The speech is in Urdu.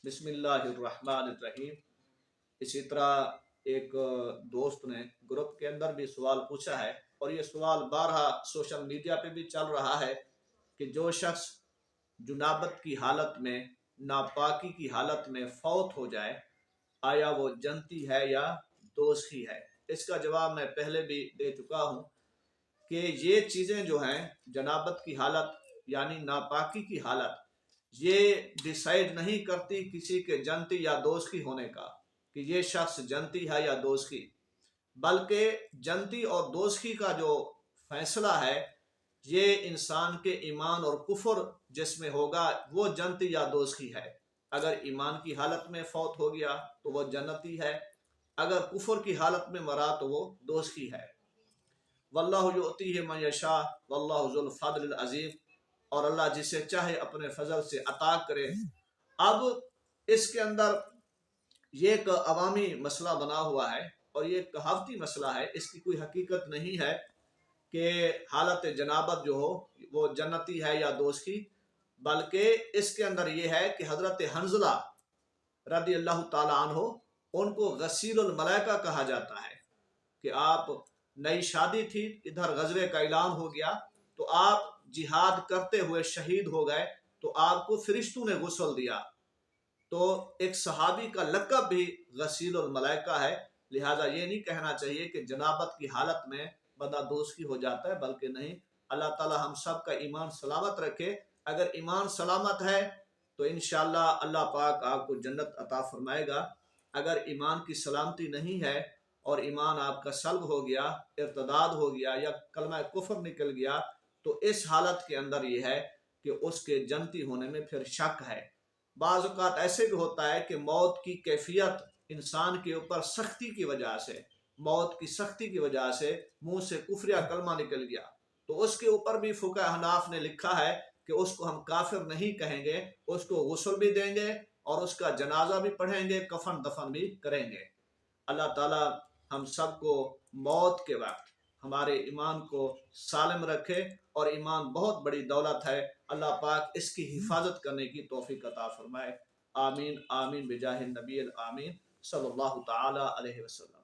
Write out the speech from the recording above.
بسم اللہ الرحمن الرحیم۔ اسی طرح ایک دوست نے گروپ کے اندر بھی سوال پوچھا ہے، اور یہ سوال بارہا سوشل میڈیا پہ بھی چل رہا ہے کہ جو شخص جنابت کی حالت میں، ناپاکی کی حالت میں فوت ہو جائے، آیا وہ جنتی ہے یا دوزخی ہے؟ اس کا جواب میں پہلے بھی دے چکا ہوں کہ یہ چیزیں جو ہیں، جنابت کی حالت یعنی ناپاکی کی حالت، یہ ڈیسائیڈ نہیں کرتی کسی کے جنتی یا دوزخی ہونے کا کہ یہ شخص جنتی ہے یا دوزخی، بلکہ جنتی اور دوزخی کا جو فیصلہ ہے یہ انسان کے ایمان اور کفر جس میں ہوگا وہ جنتی یا دوزخی ہے۔ اگر ایمان کی حالت میں فوت ہو گیا تو وہ جنتی ہے، اگر کفر کی حالت میں مرا تو وہ دوزخی ہے۔ واللہ یؤتیہ من یشاء واللہ ذو الفضل العظیم، اور اللہ جسے چاہے اپنے فضل سے عطا کرے۔ اب اس کے اندر یہ ایک عوامی مسئلہ بنا ہوا ہے اور یہ ایک کہاوتی مسئلہ ہے، اس کی کوئی حقیقت نہیں ہے کہ حالت جنابت جو ہو وہ جنتی ہے یا دوزخی، بلکہ اس کے اندر یہ ہے کہ حضرت حنظلہ رضی اللہ تعالیٰ عنہ ان کو غسیل الملائکہ کہا جاتا ہے کہ آپ نئی شادی تھی، ادھر غزوے کا اعلان ہو گیا تو آپ جہاد کرتے ہوئے شہید ہو گئے تو آپ کو فرشتوں نے غسل دیا، تو ایک صحابی کا لقب بھی غسیل الملائکہ ہے۔ لہٰذا یہ نہیں کہنا چاہیے کہ جنابت کی حالت میں بندہ دوزخی ہو جاتا ہے، بلکہ نہیں، اللہ تعالی ہم سب کا ایمان سلامت رکھے۔ اگر ایمان سلامت ہے تو انشاءاللہ اللہ پاک آپ کو جنت عطا فرمائے گا۔ اگر ایمان کی سلامتی نہیں ہے اور ایمان آپ کا سلب ہو گیا، ارتداد ہو گیا یا کلمہ کفر نکل گیا، تو اس حالت کے اندر یہ ہے کہ اس کے جنتی ہونے میں پھر شک ہے۔ بعض اوقات ایسے بھی ہوتا ہے کہ موت کی کیفیت انسان کے اوپر سختی کی وجہ سے، موت کی سختی کی وجہ سے منہ سے کفر یا کلمہ نکل گیا، تو اس کے اوپر بھی فقہ احناف نے لکھا ہے کہ اس کو ہم کافر نہیں کہیں گے، اس کو غسل بھی دیں گے اور اس کا جنازہ بھی پڑھیں گے، کفن دفن بھی کریں گے۔ اللہ تعالی ہم سب کو موت کے وقت ہمارے ایمان کو سالم رکھے، اور ایمان بہت بڑی دولت ہے، اللہ پاک اس کی حفاظت کرنے کی توفیق عطا فرمائے۔ آمین آمین بجاہ النبی الامین صلی اللہ تعالی علیہ وسلم۔